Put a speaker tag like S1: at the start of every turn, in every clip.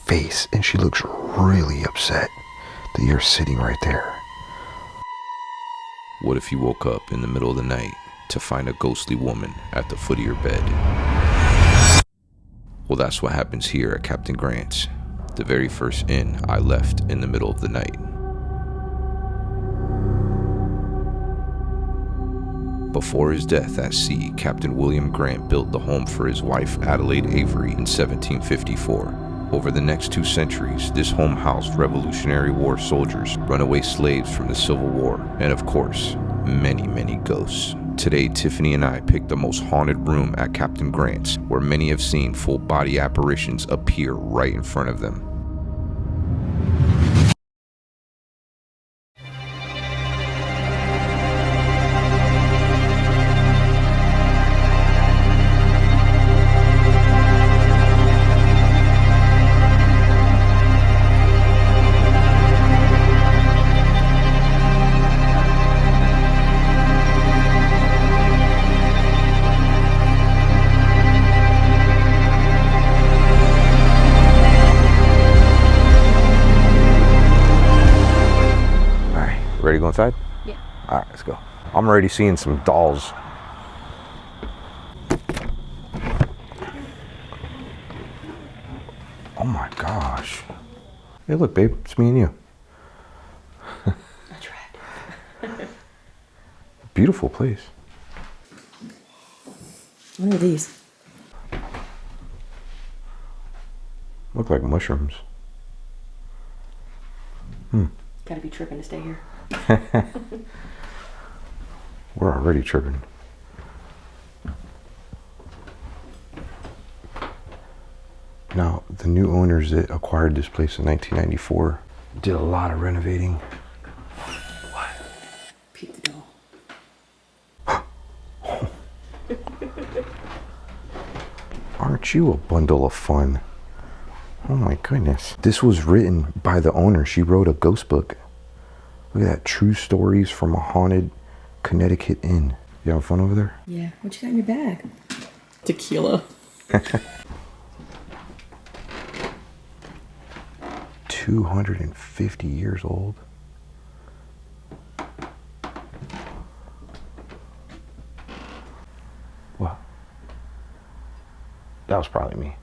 S1: face, and she looks really upset that you're sitting right there.
S2: What if you woke up in the middle of the night to find a ghostly woman at the foot of your bed? Well, that's what happens here at Captain Grant's, the very first inn I left in the middle of the night. Before his death at sea, Captain William Grant built the home for his wife Adelaide Avery in 1754. Over the next 2 centuries, this home housed Revolutionary War soldiers, runaway slaves from the Civil War, and of course, many, many ghosts. Today, Tiphanie and I picked the most haunted room at Captain Grant's, where many have seen full-body apparitions appear right in front of them.
S1: Ready to go inside?
S3: Yeah.
S1: All right, let's go. I'm already seeing some dolls. Oh my gosh. Hey, look, babe, it's me and you.
S3: Attractive.
S1: Beautiful place.
S3: What are these?
S1: Look like mushrooms.
S3: Gotta be tripping to stay here.
S1: We're already tripping. Now, the new owners that acquired this place in 1994 did a lot of renovating.
S3: What? Peep the doll.
S1: Aren't you a bundle of fun? Oh my goodness. This was written by the owner. She wrote a ghost book. Look at that. True stories from a haunted Connecticut inn. You having fun over there?
S3: Yeah. What you got in your bag? Tequila.
S1: 250 years old. What? That was probably me.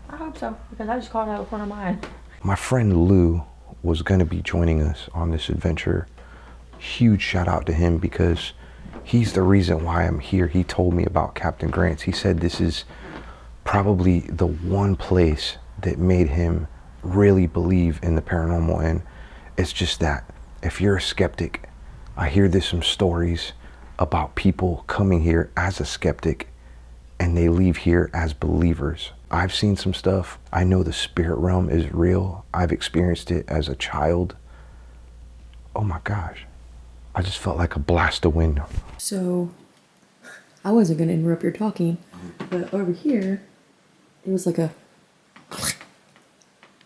S3: I hope so, because I just caught out with one of mine.
S1: My friend Lou was going to be joining us on this adventure. Huge shout out to him because he's the reason why I'm here. He told me about Captain Grant's. He said this is probably the one place that made him really believe in the paranormal. And it's just that if you're a skeptic, I hear there's some stories about people coming here as a skeptic and they leave here as believers. I've seen some stuff. I know the spirit realm is real. I've experienced it as a child. Oh my gosh. I just felt like a blast of wind.
S3: So, I wasn't going to interrupt your talking, but over here, it was like a...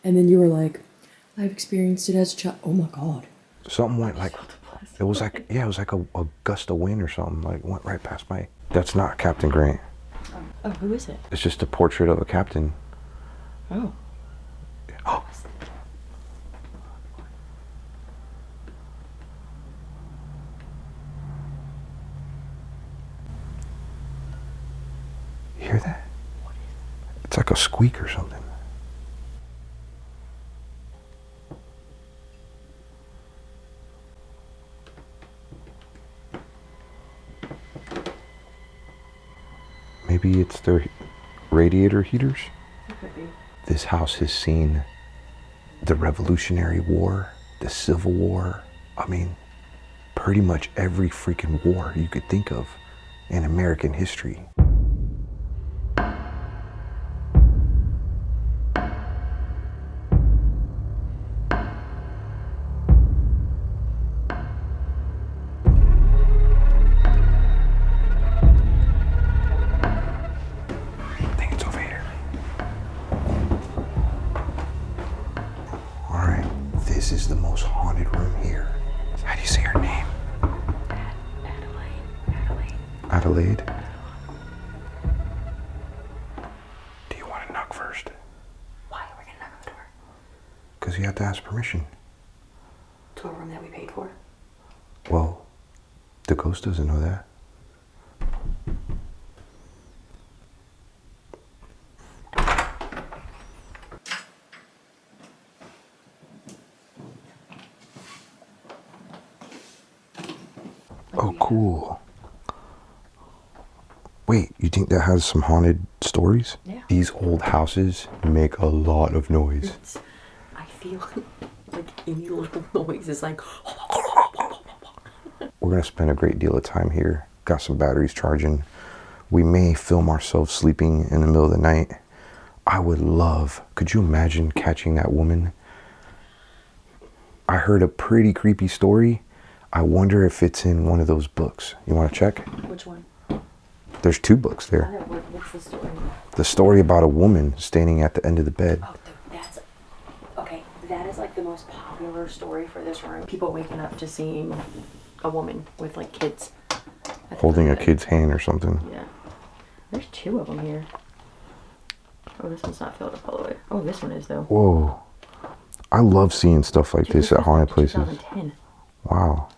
S3: And then you were like, I've experienced it as a child. Oh my God.
S1: Something went like... It was like, yeah, it was like a gust of wind or something. Like, went right past my... That's not Captain Grant.
S3: Oh, who is it?
S1: It's just a portrait of a captain.
S3: Oh.
S1: Oh. You hear that? It's like a squeak or something. Maybe it's their radiator heaters.
S3: It could be.
S1: This house has seen the Revolutionary War, the Civil War. I mean, pretty much every freaking war you could think of in American history. This is the most haunted room here. How do you say her name? Adelaide? Do you want to knock first?
S3: Why are we gonna knock on the door?
S1: Because you had to ask permission.
S3: To a room that we paid for.
S1: Well, the ghost doesn't know that. Oh, cool. Wait, you think that has some haunted stories?
S3: Yeah.
S1: These old houses make a lot of noise.
S3: I feel like any little noise is like...
S1: We're going to spend a great deal of time here. Got some batteries charging. We may film ourselves sleeping in the middle of the night. I would love, could you imagine catching that woman? I heard a pretty creepy story. I wonder if it's in one of those books. You want to check?
S3: Which one?
S1: There's 2 books there.
S3: What's the story?
S1: The story about a woman standing at the end of the bed.
S3: Oh, that's... Okay, that is like the most popular story for this room. People waking up to seeing a woman with like kids.
S1: Holding a kid's hand or something.
S3: Yeah. There's 2 of them here. Oh, this one's not filled up all the way. Oh, this one is though.
S1: Whoa. I love seeing stuff like this at haunted places.
S3: 2010.
S1: Wow.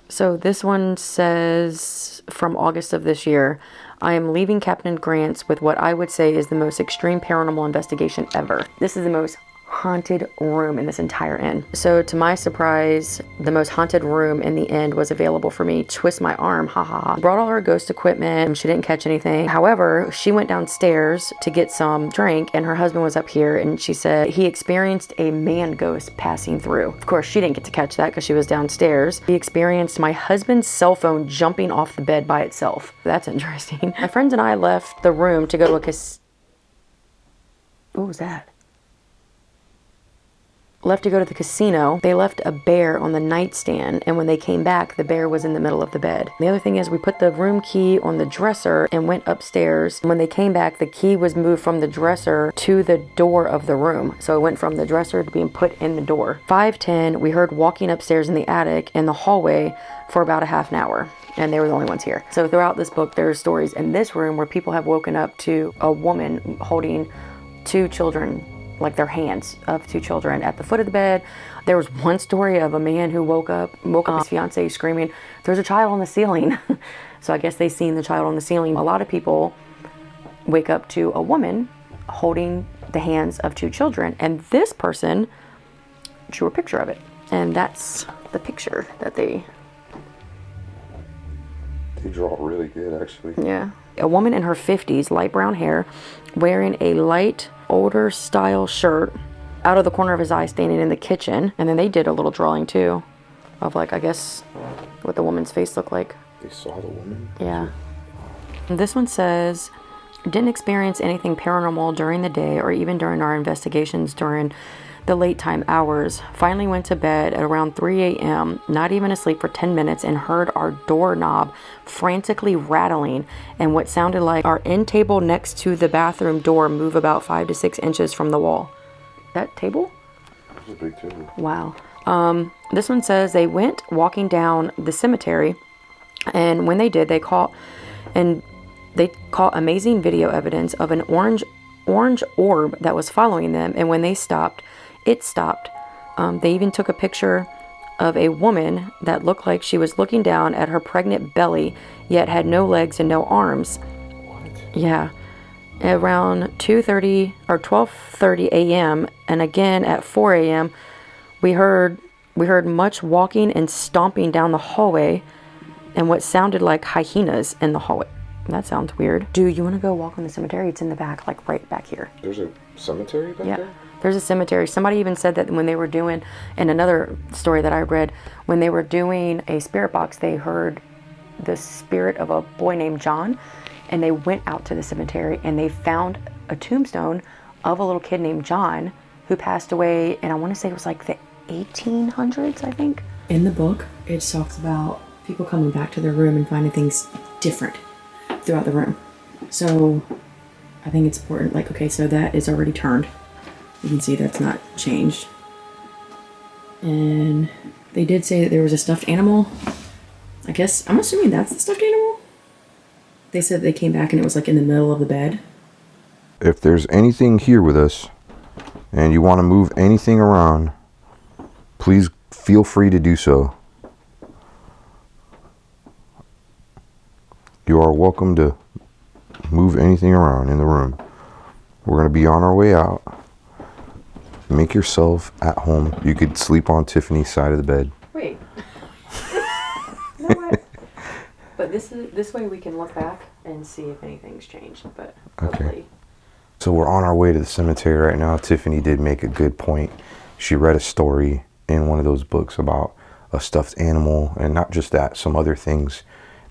S3: So this one says, from August of this year, I am leaving Captain Grant's with what I would say is the most extreme paranormal investigation ever. This is the most haunted room in this entire inn. So to my surprise, the most haunted room in the inn was available for me. Twist my arm, ha ha ha. Brought all her ghost equipment. She didn't catch anything. However, she went downstairs to get some drink and her husband was up here and she said he experienced a man ghost passing through. Of course, she didn't get to catch that because she was downstairs. He experienced my husband's cell phone jumping off the bed by itself. That's interesting. My friends and I left the room to go to a What was that? Left to go to the casino. They left a bear on the nightstand, and when they came back, the bear was in the middle of the bed. The other thing is we put the room key on the dresser and went upstairs. When they came back, the key was moved from the dresser to the door of the room. So it went from the dresser to being put in the door. 5:10, we heard walking upstairs in the attic in the hallway for about a half an hour. And they were the only ones here. So throughout this book, there are stories in this room where people have woken up to a woman holding 2 children, like their hands of 2 children at the foot of the bed. There was one story of a man who woke up his fiance screaming, "There's a child on the ceiling." So I guess they seen the child on the ceiling. A lot of people wake up to a woman holding the hands of 2 children, and this person drew a picture of it, and that's the picture that they
S1: draw really good, actually.
S3: Yeah. A woman in her 50s, light brown hair, wearing a light, older style shirt, out of the corner of his eye, standing in the kitchen. And then they did a little drawing too of like, I guess, what the woman's face looked like.
S1: They saw the woman?
S3: Yeah. And this one says, didn't experience anything paranormal during the day or even during our investigations during the late time hours. Finally went to bed at around 3 a.m., not even asleep for 10 minutes, and heard our doorknob frantically rattling and what sounded like our end table next to the bathroom door move about 5 to 6 inches from the wall. That table?
S1: That's a big table.
S3: Wow. This one says they went walking down the cemetery, and when they did, they caught amazing video evidence of an orange orb that was following them, and when they stopped, it stopped. They even took a picture of a woman that looked like she was looking down at her pregnant belly, yet had no legs and no arms.
S1: What?
S3: Yeah. Around 2:30 or 12:30 a.m. and again at 4 a.m. we heard much walking and stomping down the hallway and what sounded like hyenas in the hallway. That sounds weird. Do you want to go walk on the cemetery? It's in the back, like right back here.
S1: There's a cemetery back there?
S3: There's a cemetery. Somebody even said that when they were doing, in another story that I read, when they were doing a spirit box, they heard the spirit of a boy named John, and they went out to the cemetery and they found a tombstone of a little kid named John who passed away, and I want to say it was like the 1800s, I think. In the book, it talks about people coming back to their room and finding things different throughout the room. So I think it's important, like, okay, so that is already turned. You can see that's not changed. And they did say that there was a stuffed animal. I guess, I'm assuming that's the stuffed animal. They said they came back and it was like in the middle of the bed.
S1: If there's anything here with us and you want to move anything around, please feel free to do so. You are welcome to move anything around in the room. We're going to be on our way out. Make yourself at home. You could sleep on Tiffany's side of the bed.
S3: Wait. No way. But this way we can look back and see if anything's changed. But hopefully.
S1: Okay. So we're on our way to the cemetery right now. Tiffany did make a good point. She read a story in one of those books about a stuffed animal, and not just that, some other things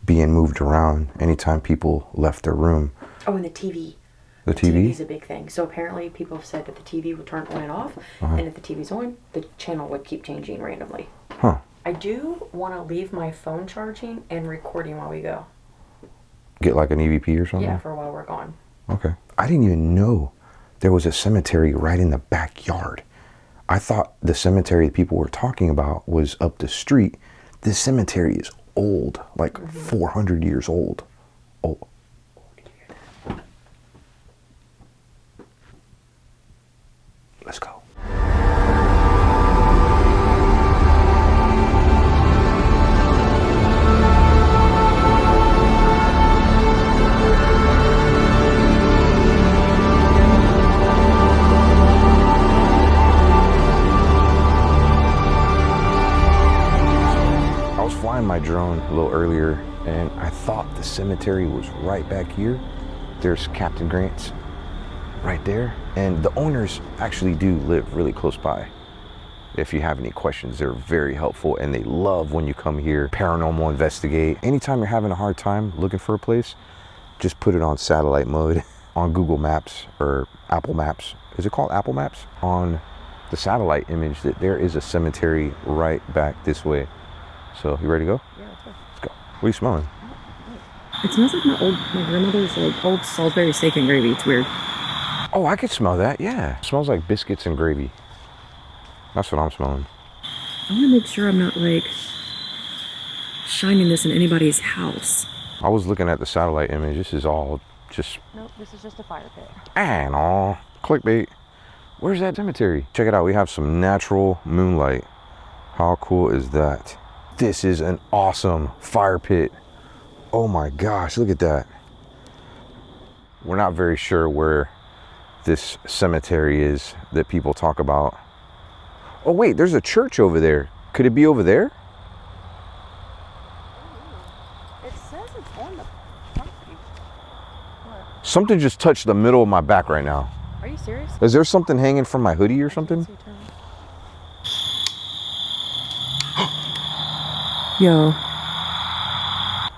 S1: being moved around anytime people left their room.
S3: Oh, and the TV.
S1: The TV?
S3: is a big thing. So apparently people have said that the TV would turn on and off, and if the TV's on, the channel would keep changing randomly.
S1: Huh.
S3: I do want to leave my phone charging and recording while we go.
S1: Get like an EVP or something?
S3: Yeah, for a while we're gone.
S1: Okay. I didn't even know there was a cemetery right in the backyard. I thought the cemetery that people were talking about was up the street. This cemetery is old, like 400 years old. Oh. Let's go. I was flying my drone a little earlier, and I thought the cemetery was right back here. There's Captain Grant's right there, and the owners actually do live really close by. If you have any questions, they're very helpful, and they love when you come here, paranormal investigate. Anytime you're having a hard time looking for a place, just put it on satellite mode on Google Maps or Apple Maps. Is it called Apple Maps? On the satellite image that there is a cemetery right back this way. So you ready to go?
S3: Yeah, let's go.
S1: Let's go. What are you smelling?
S3: It smells like my grandmother's like old Salisbury steak and gravy. It's weird.
S1: Oh, I could smell that, yeah. It smells like biscuits and gravy. That's what I'm smelling.
S3: I want to make sure I'm not like shining this in anybody's house.
S1: I was looking at the satellite image. This is all just...
S3: Nope, this is just a fire pit.
S1: And all clickbait. Where's that cemetery? Check it out. We have some natural moonlight. How cool is that? This is an awesome fire pit. Oh my gosh, look at that. We're not very sure where this cemetery is that people talk about. Oh wait, there's a church over there. Could it be over there?
S3: It says it's on the property.
S1: Something just touched the middle of my back right now.
S3: Are you serious?
S1: Is there something hanging from my hoodie or something?
S3: Yo.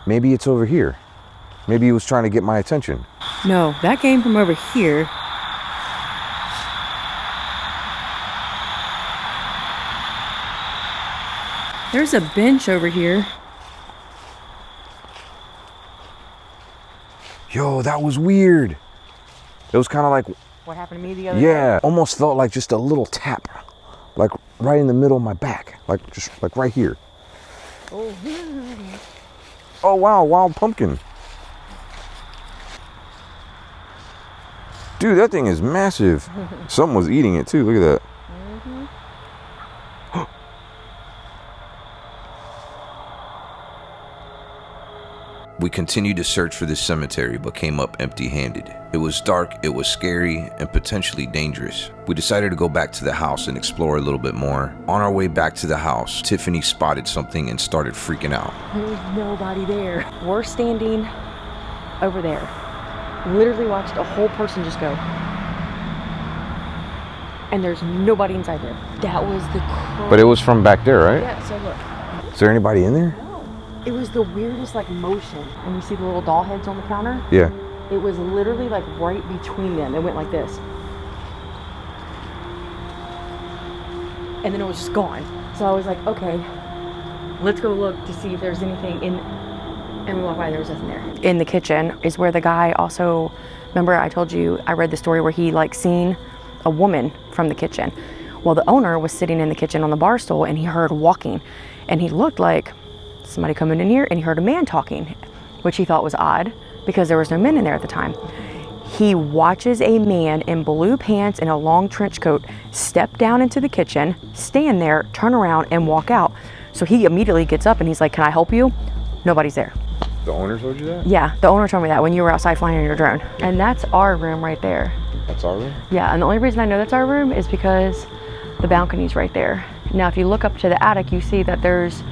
S1: Maybe it's over here. Maybe he was trying to get my attention.
S3: No, that came from over here. There's a bench over here.
S1: Yo, that was weird. It was kind of like...
S3: What happened to me the other day?
S1: Yeah, almost felt like just a little tap. Like right in the middle of my back. Like just like right here.
S3: Oh.
S1: Oh wow, wild pumpkin. Dude, that thing is massive. Something was eating it too, look at that.
S2: We continued to search for this cemetery but came up empty-handed. It was dark, it was scary, and potentially dangerous. We decided to go back to the house and explore a little bit more. On our way back to the house, Tiffany spotted something and started freaking out.
S3: There's nobody there. We're standing over there. Literally watched a whole person just go. And there's nobody inside there. That was the crazy.
S1: But it was from back there, right?
S3: Yeah, so look.
S1: Is there anybody in there?
S3: It was the weirdest like motion. And you see the little doll heads on the counter?
S1: Yeah.
S3: It was literally like right between them. It went like this. And then it was just gone. So I was like, okay, let's go look to see if there's anything in. And we walked by, there was nothing there. In the kitchen is where the guy also, remember I told you, I read the story where he like seen a woman from the kitchen. Well, the owner was sitting in the kitchen on the bar stool and he heard walking. And he looked like somebody coming in here and he heard a man talking, which he thought was odd because there was no men in there at the time. he watches a man in blue pants and a long trench coat step down into the kitchen, stand there, turn around, and walk out. So he immediately gets up and he's like, "Can I help you?" Nobody's there.
S1: The owner told you that?
S3: Yeah, the owner told me that when you were outside flying in your drone. And that's our room right there.
S1: That's our room?
S3: Yeah, and the only reason I know that's our room is because the balcony's right there. Now, if you look up to the attic, you see that there's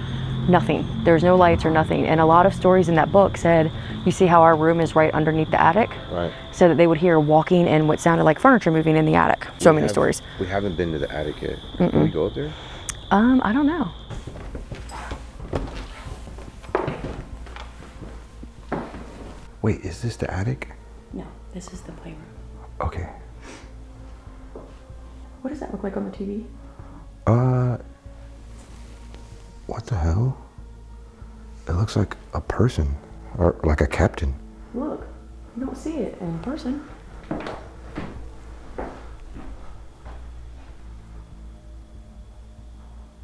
S3: nothing. There's no lights or nothing. And a lot of stories in that book said, you see how our room is right underneath the attic?
S1: Right.
S3: So that they would hear walking and what sounded like furniture moving in the attic. So many stories.
S1: We haven't been to the attic yet. Can we go up there?
S3: I don't know.
S1: Wait, is this the attic?
S3: No, this is the playroom.
S1: Okay.
S3: What does that look like on the TV?
S1: What the hell? It looks like a person, or like a captain.
S3: Look, you don't see it in person.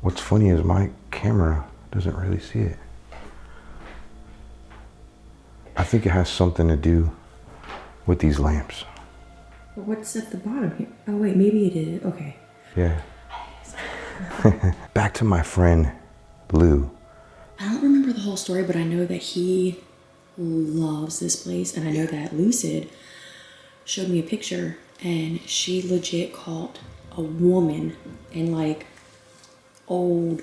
S1: What's funny is my camera doesn't really see it. I think it has something to do with these lamps.
S3: What's at the bottom here? Oh wait, maybe it is. Okay.
S1: Yeah. Back to my friend Lou.
S3: I don't remember the whole story, but I know that he loves this place, and I know that Lucid showed me a picture, and she legit caught a woman in like old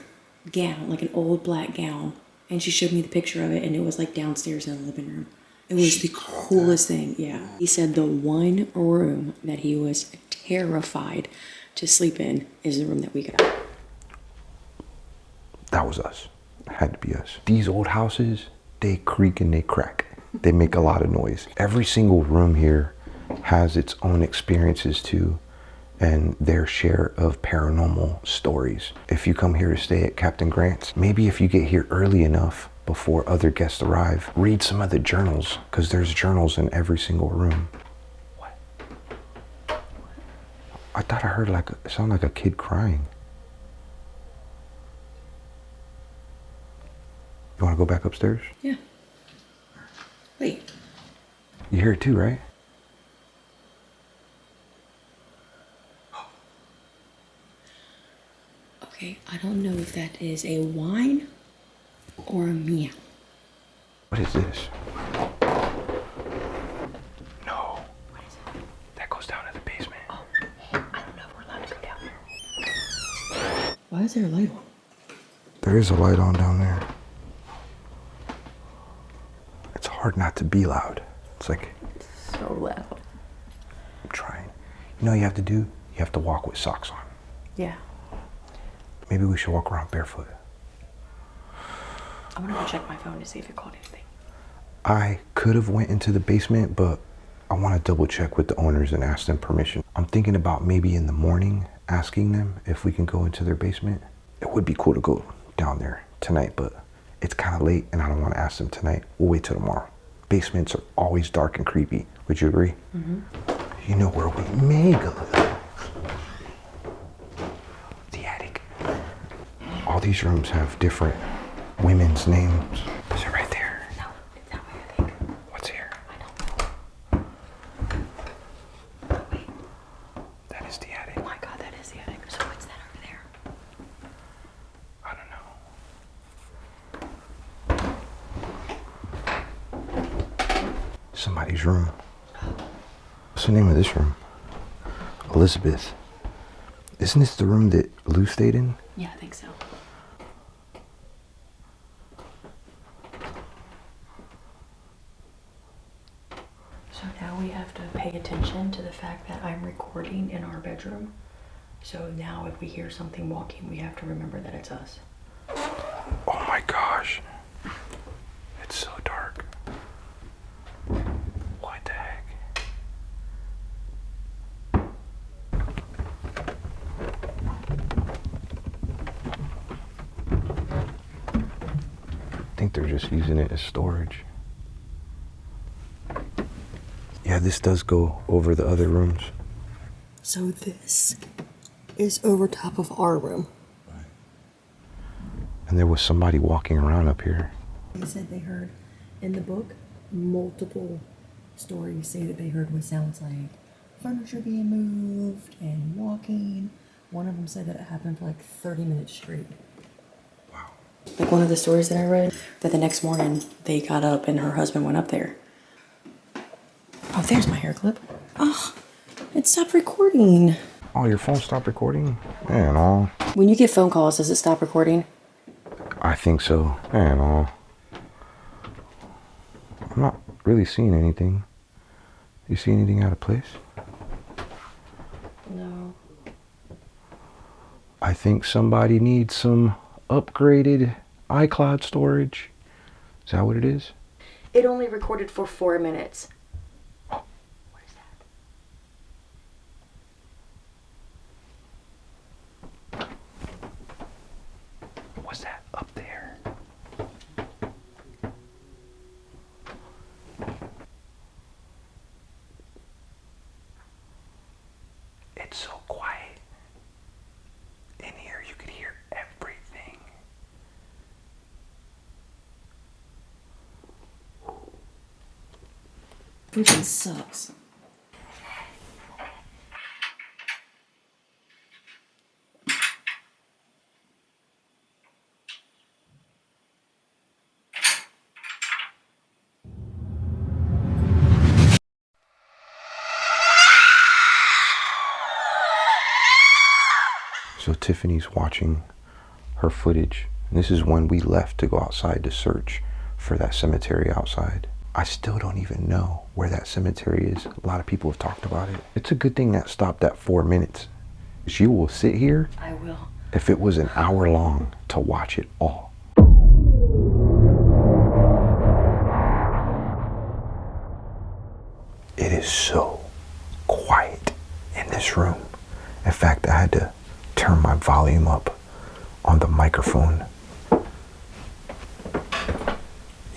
S3: gown, like an old black gown, and she showed me the picture of it, and it was like downstairs in the living room. It was the coolest thing. Yeah. He said the one room that he was terrified to sleep in is the room that we got out.
S1: That was us. It had to be us. These old houses, they creak and they crack. They make a lot of noise. Every single room here has its own experiences too, and their share of paranormal stories. If you come here to stay at Captain Grant's, maybe if you get here early enough before other guests arrive, read some of the journals, because there's journals in every single room. What? I thought I heard it sounded like a kid crying. You want to go back upstairs?
S3: Yeah. Wait.
S1: You hear it too, right?
S3: Okay, I don't know if that is a whine or a meow.
S1: What is this? No.
S3: What is it?
S1: That goes down to the basement.
S3: Oh, I don't know if we're allowed to go down there. Why is there a light on?
S1: There is a light on down there. It's hard not to be loud. It's like...
S3: So loud.
S1: I'm trying. You know what you have to do? You have to walk with socks on.
S3: Yeah.
S1: Maybe we should walk around barefoot.
S3: I'm gonna go check my phone to see if it caught anything.
S1: I could have went into the basement, but I want to double check with the owners and ask them permission. I'm thinking about maybe in the morning asking them if we can go into their basement. It would be cool to go down there tonight, but it's kind of late and I don't want to ask them tonight. We'll wait till tomorrow. Basements are always dark and creepy. Would you agree? Mm-hmm. You know where we may go though? The attic. All these rooms have different women's names. Is it right there?
S3: No, it's that way, I think.
S1: What's here?
S3: I don't know. Oh, wait.
S1: That is the attic.
S3: Oh my God, that is the attic. So what's that over there?
S1: I don't know. Somebody's room. What's the name of this room? Elizabeth. Isn't this the room that Lou stayed in?
S3: Yeah, I think so. So now we have to pay attention to the fact that I'm recording in our bedroom. So now if we hear something walking, we have to remember that it's us.
S1: Oh my gosh. It's so dark. What the heck? I think they're just using it as storage. Yeah, this does go over the other rooms.
S3: So this is over top of our room.
S1: And there was somebody walking around up here.
S3: They said they heard in the book multiple
S4: stories say that they heard what sounds like furniture being moved and walking. One of them said that it happened for like 30 minutes straight.
S1: Wow.
S4: Like one of the stories that I read, that the next morning they got up and her husband went up there. Oh, there's my hair clip. Oh, it stopped recording.
S1: Oh, your phone stopped recording? Man, oh.
S4: When you get phone calls, does it stop recording?
S1: I think so. Man, oh. I'm not really seeing anything. You see anything out of place?
S4: No.
S1: I think somebody needs some upgraded iCloud storage. Is that what it is?
S3: It only recorded for 4 minutes.
S1: Oh,
S3: What is that?
S1: what's that up there? It's so quiet. In here, you could hear everything.
S4: Freaking sucks.
S1: So Tiffany's watching her footage. And this is when we left to go outside to search for that cemetery outside. I still don't even know where that cemetery is. A lot of people have talked about it. It's a good thing that stopped at 4 minutes. You will sit here.
S4: I will.
S1: If it was an hour long to watch it all. It is so quiet in this room. In fact, I had to turn my volume up on the microphone.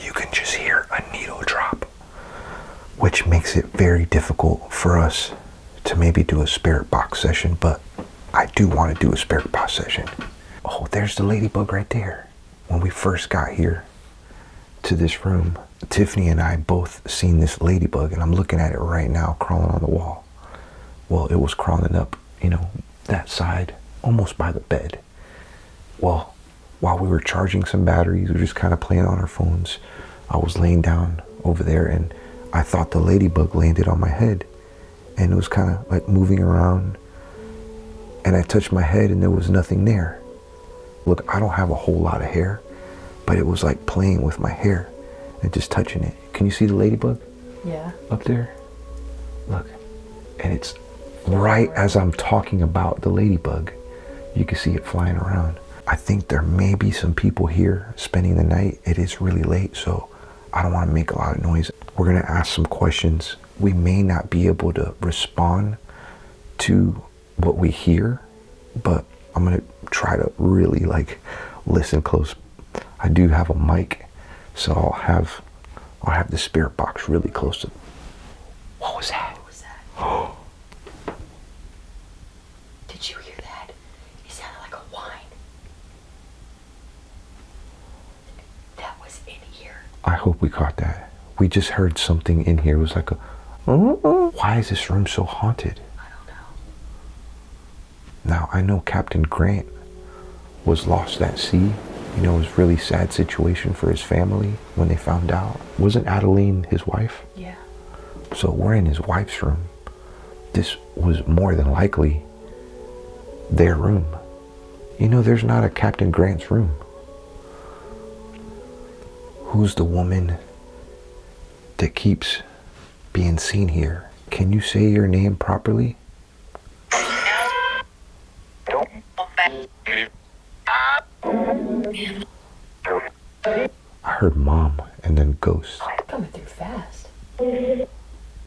S1: You can just hear a needle drop, which makes it very difficult for us to maybe do a spirit box session, but I do want to do a spirit box session. Oh, there's the ladybug right there. When we first got here to this room, Tiffany and I both seen this ladybug, and I'm looking at it right now crawling on the wall. Well, it was crawling up, that side, almost by the bed. Well, while we were charging some batteries, we were just kind of playing on our phones. I was laying down over there, and I thought the ladybug landed on my head, and it was kind of like moving around, and I touched my head and there was nothing there. Look, I don't have a whole lot of hair, but it was like playing with my hair and just touching it. Can you see the ladybug?
S4: Yeah.
S1: Up there? Look, and it's right as I'm talking about the ladybug. You can see it flying around. I think there may be some people here spending the night. It is really late, so I don't want to make a lot of noise. We're gonna ask some questions. We may not be able to respond to what we hear, but I'm gonna try to really listen close. I do have a mic, so I'll have the spirit box really close to. What was that?
S3: What was that? Did you hear that? It sounded like a whine. That was in here.
S1: I hope we caught that. We just heard something in here. It was like a. Why is this room so haunted?
S3: I don't know.
S1: Now, I know Captain Grant was lost at sea. It was a really sad situation for his family when they found out. Wasn't Adeline his wife?
S3: Yeah.
S1: So we're in his wife's room. This was more than likely their room. There's not a Captain Grant's room. Who's the woman that keeps being seen here? Can you say your name properly? I heard mom and then ghost.
S3: Coming through fast.
S1: I'm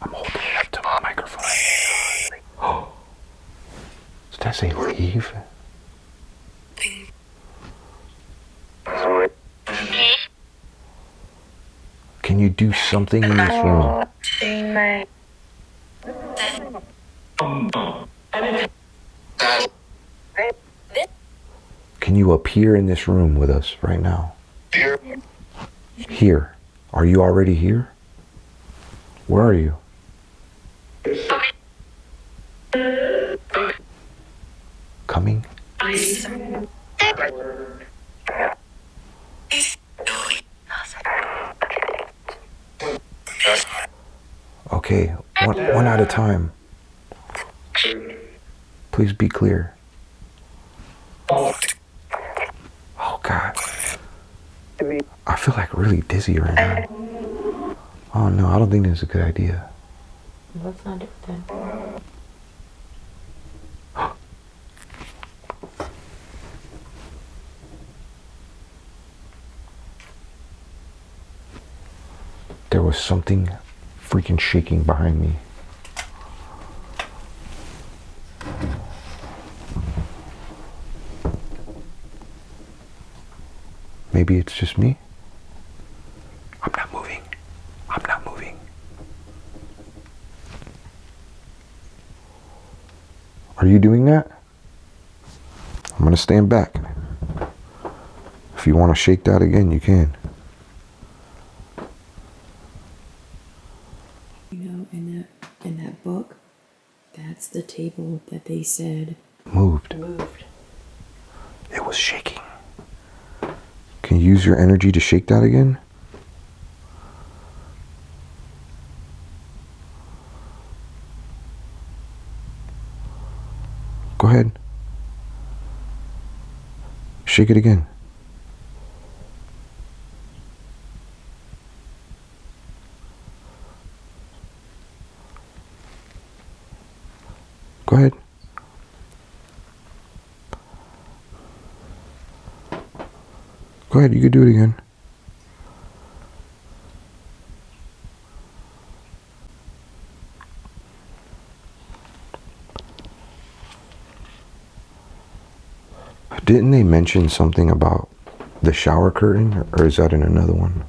S1: holding it up to my microphone. Oh, did that say leave? Can you do something in this room? Can you appear in this room with us right now? Here. Are you already here? Where are you? Coming? Okay, one at a time. Please be clear. Oh God. I feel like really dizzy right now. Oh no, I don't think this is a good idea.
S3: Let's not do it then.
S1: There was something freaking shaking behind me. Maybe it's just me. I'm not moving. I'm not moving. Are you doing that? I'm gonna stand back. If you want to shake that again, you can.
S4: You know, in that book, that's the table that they said
S1: Moved.
S4: moved.
S1: It was shaking. Can you use your energy to shake that again? Go ahead. Shake it again. Go ahead. Go ahead, you can do it again. Didn't they mention something about the shower curtain, or is that in another one?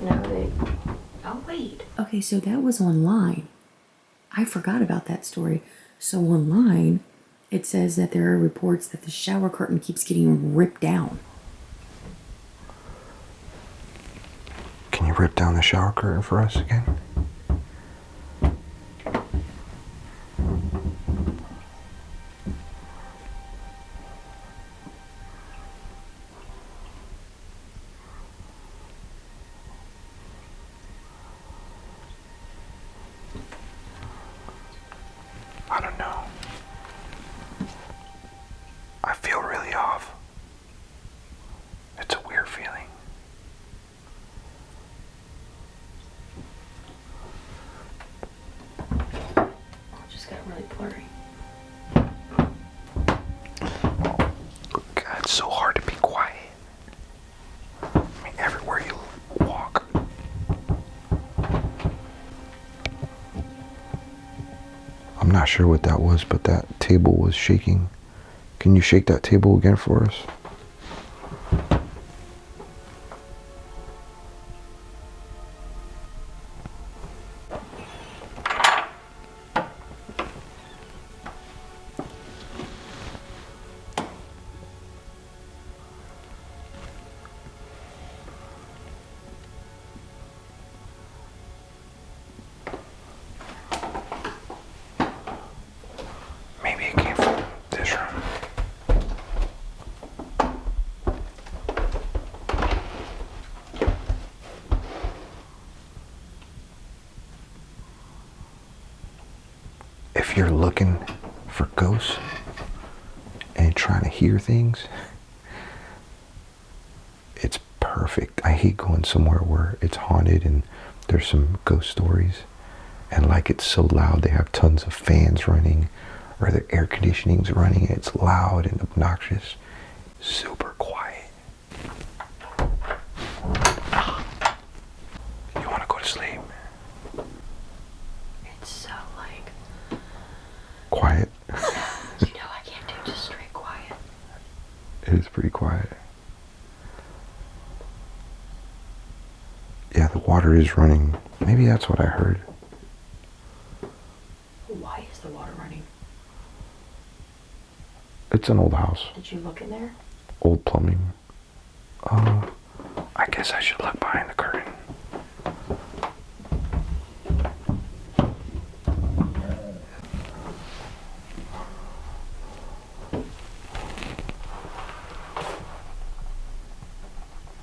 S3: No, they. Oh, wait.
S4: Okay, so that was online. I forgot about that story. So online, it says that there are reports that the shower curtain keeps getting ripped down.
S1: Can you rip down the shower curtain for us again? I don't know. I feel really off. It's a weird feeling.
S3: It just got really blurry.
S1: God, it's so hard to be quiet. I mean, everywhere you walk. I'm not sure what that was, but that table was shaking. Can you shake that table again for us? Maybe it came from this room. If you're looking for ghosts and trying to hear things, it's perfect. I hate going somewhere where it's haunted and there's some ghost stories and like it's so loud they have tons of fans running or their air conditioning's running and it's loud and obnoxious. Super quiet. You want to go to sleep?
S3: It's so like.
S1: Quiet.
S3: You know, I can't do just straight quiet.
S1: It is pretty quiet. Yeah, the water is running. Maybe that's what I heard.
S3: Why is the water running?
S1: It's an old house.
S3: Did you look in there?
S1: Old plumbing. I guess I should look behind the curtain.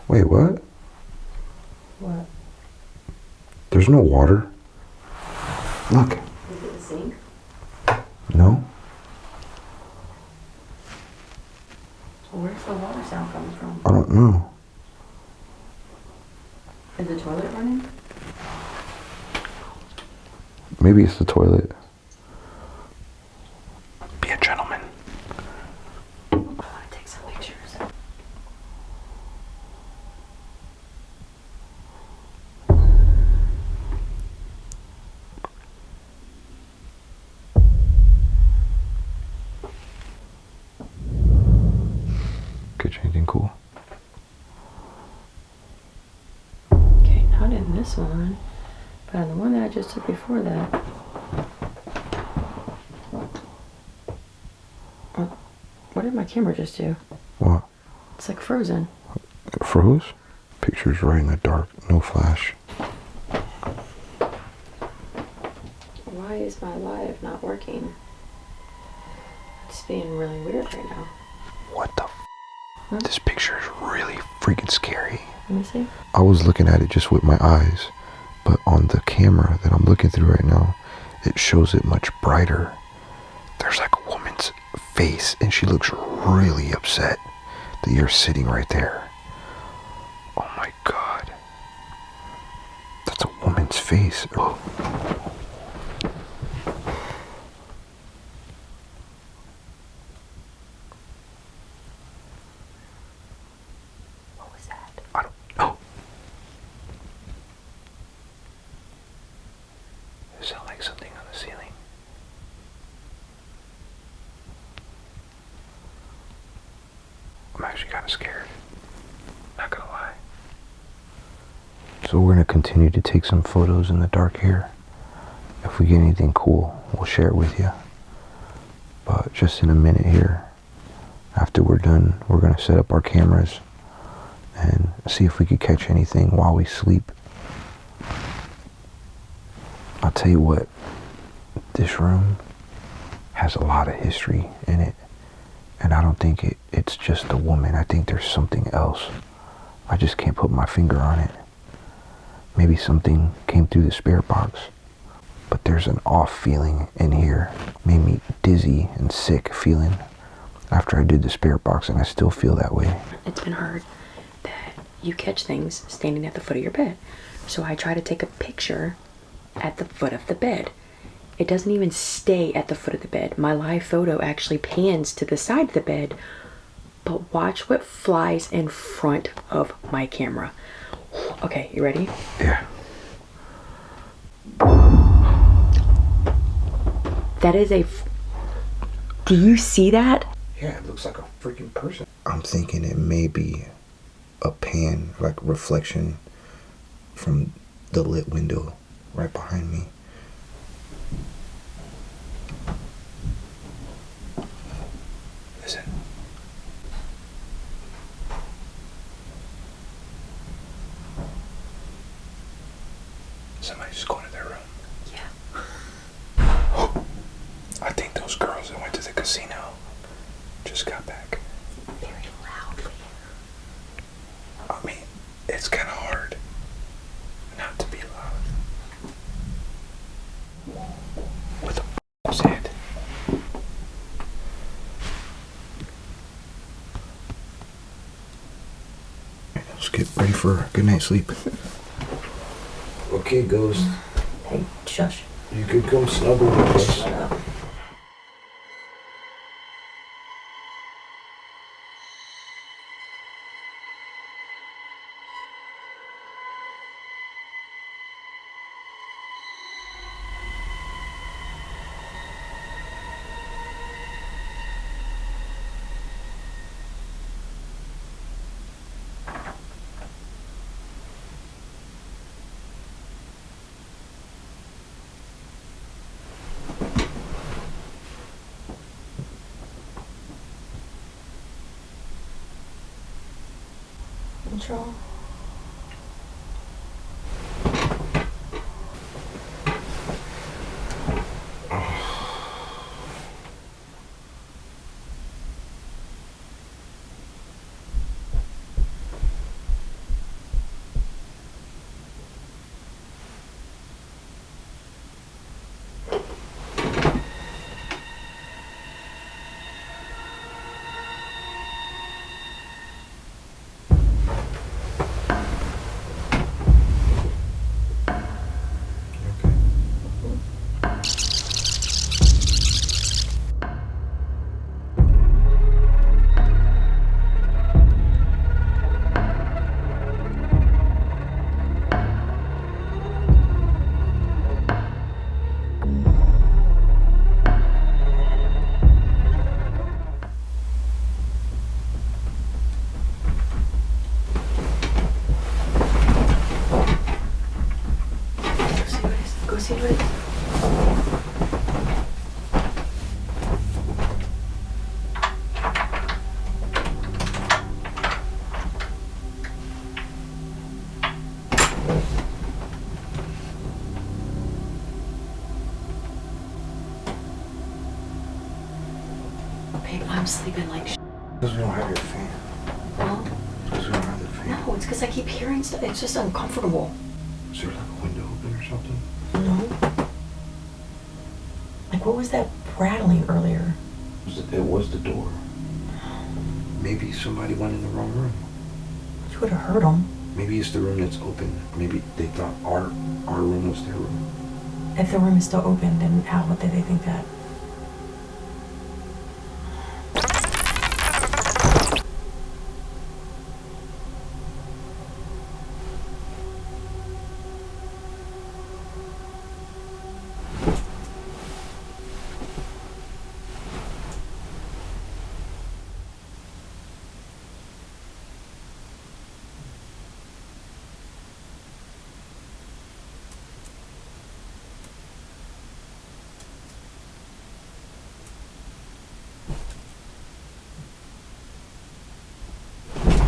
S1: Wait, what?
S3: What?
S1: There's no water. Look.
S3: Is it the sink?
S1: No.
S3: So where's the water sound coming from?
S1: I don't know.
S3: Is the toilet running?
S1: Maybe it's the toilet. Be a gentleman.
S3: I want to take some pictures.
S1: Catch anything cool?
S3: Okay, not in this one, but on the one that I just took before that. What did my camera just do?
S1: What?
S3: It's like frozen.
S1: It froze? Picture's right in the dark. No flash.
S3: Why is my live not working? It's being really weird right now.
S1: What the f? This picture is really freaking scary.
S3: Let me see.
S1: I was looking at it just with my eyes, but on the camera that I'm looking through right now, it shows it much brighter. There's like a woman's face, and she looks really upset that you're sitting right there. Oh my God. That's a woman's face. Oh.
S3: What was that?
S1: I don't know. It sounds like something on the ceiling. I'm actually kind of scared. Not gonna lie. So we're gonna continue to take some photos in the dark here. If we get anything cool, we'll share it with you. But just in a minute here, after we're done, we're gonna set up our cameras and see if we could catch anything while we sleep. I'll tell you what, this room has a lot of history in it. And I don't think it's just a woman. I think there's something else. I just can't put my finger on it. Maybe something came through the spirit box. But there's an off feeling in here. Made me dizzy and sick feeling after I did the spirit box, and I still feel that way.
S3: It's been heard that you catch things standing at the foot of your bed. So I try to take a picture at the foot of the bed. It doesn't even stay at the foot of the bed. My live photo actually pans to the side of the bed, but watch what flies in front of my camera. Okay, you ready?
S1: Yeah.
S3: That is do you see that?
S1: Yeah, it looks like a freaking person. I'm thinking it may be a pan, like reflection from the lit window right behind me. Listen. Somebody's just going to their room.
S3: Yeah.
S1: I think those girls that went to the casino just got back.
S3: Very loudly.
S1: I mean, it's kind of hard not to be loud. What the f*** was it? Let's get ready for a good night's sleep. Okay, Ghost.
S3: Hey, shush.
S1: You could come snuggle with us.
S3: Shut up. Control. Babe, I'm sleeping like shit.
S1: Because we don't have your fan.
S3: Well,
S1: Because we don't have the fan.
S3: no, it's because I keep hearing stuff. It's just uncomfortable.
S1: Is there like a window open or something?
S3: No. Like, what was that rattling earlier?
S1: It was the door. Maybe somebody went in the wrong room.
S3: You would have heard them.
S1: Maybe it's the room that's open. Maybe they thought our room was their room.
S3: If the room is still open, then how would they think that?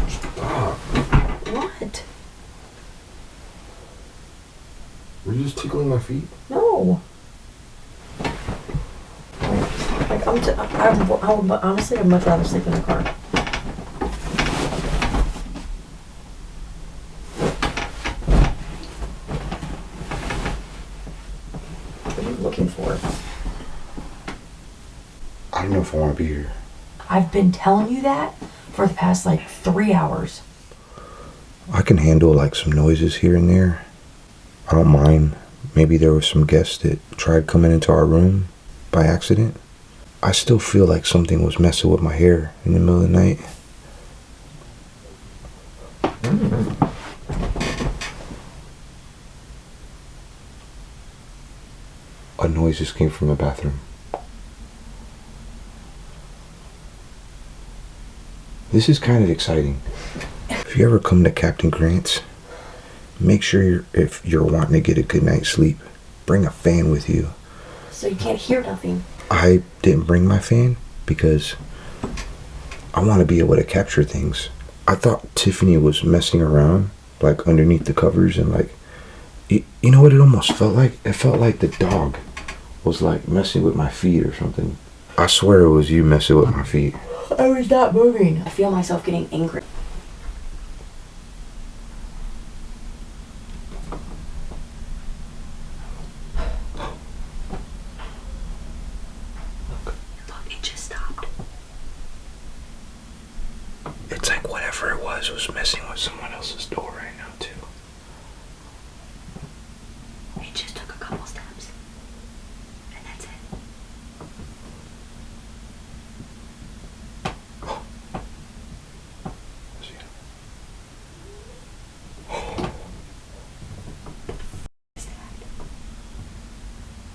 S1: Stop.
S3: What?
S1: Were you just tickling my feet?
S3: No. Like, honestly, I'd much rather sleep in the car. What are you looking for?
S1: I don't know if I want to be here.
S3: I've been telling you that for the past, 3 hours.
S1: I can handle some noises here and there. I don't mind. Maybe there were some guests that tried coming into our room by accident. I still feel like something was messing with my hair in the middle of the night. A noise just came from the bathroom. This is kind of exciting. If you ever come to Captain Grant's, make sure if you're wanting to get a good night's sleep, bring a fan with you.
S3: So you can't hear nothing.
S1: I didn't bring my fan because I want to be able to capture things. I thought Tiffany was messing around, underneath the covers, and you know what it almost felt like? It felt like the dog was messing with my feet or something. I swear it was you messing with my feet.
S3: I was not moving. I feel myself getting angry. Look, it just stopped.
S1: It's like whatever it was messing with someone else's door right now too.
S3: It just took a couple steps. And that's it.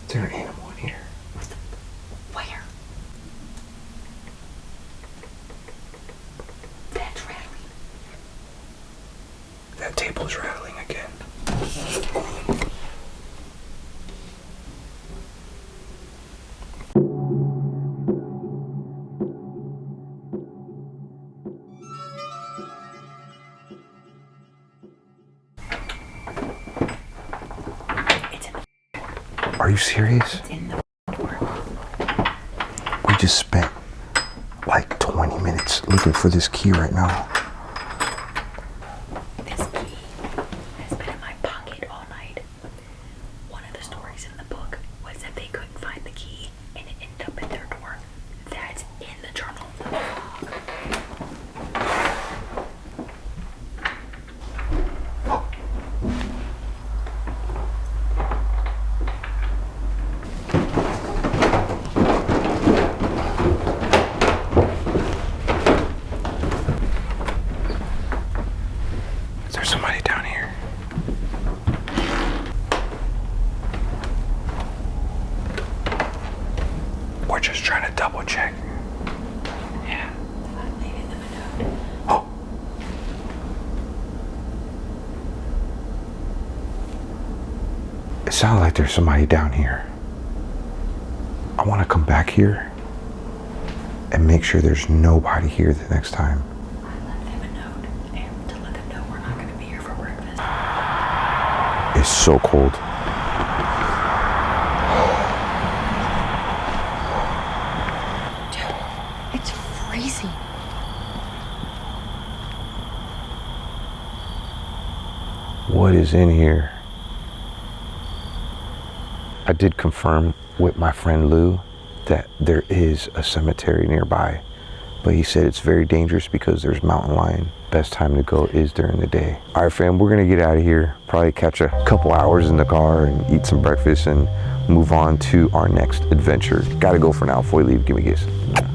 S1: Is there an animal in here?
S3: Where? That's rattling.
S1: That table's rattling again.
S3: It's in the
S1: Are you serious?
S3: It's in the door.
S1: We just spent 20 minutes looking for this key right now.
S3: This key has been in my pocket all night. One of the stories in the book was that they couldn't find the key and it ended up at their door. That's in the journal.
S1: Is there somebody down here? We're just trying to double check. Yeah.
S3: I'm leaving them a note.
S1: Oh. It sounds like there's somebody down here. I want to come back here and make sure there's nobody here the next time.
S3: I left them a note and to let them know we're not going to be here for breakfast.
S1: It's so cold.
S3: Dude, It's freezing.
S1: What is in here? I did confirm with my friend Lou that there is a cemetery nearby, but he said it's very dangerous because there's mountain lion. Best time to go is during the day. All right, fam, we're gonna get out of here. Probably catch a couple hours in the car and eat some breakfast and move on to our next adventure. Gotta go for now. Before we leave, give me a kiss.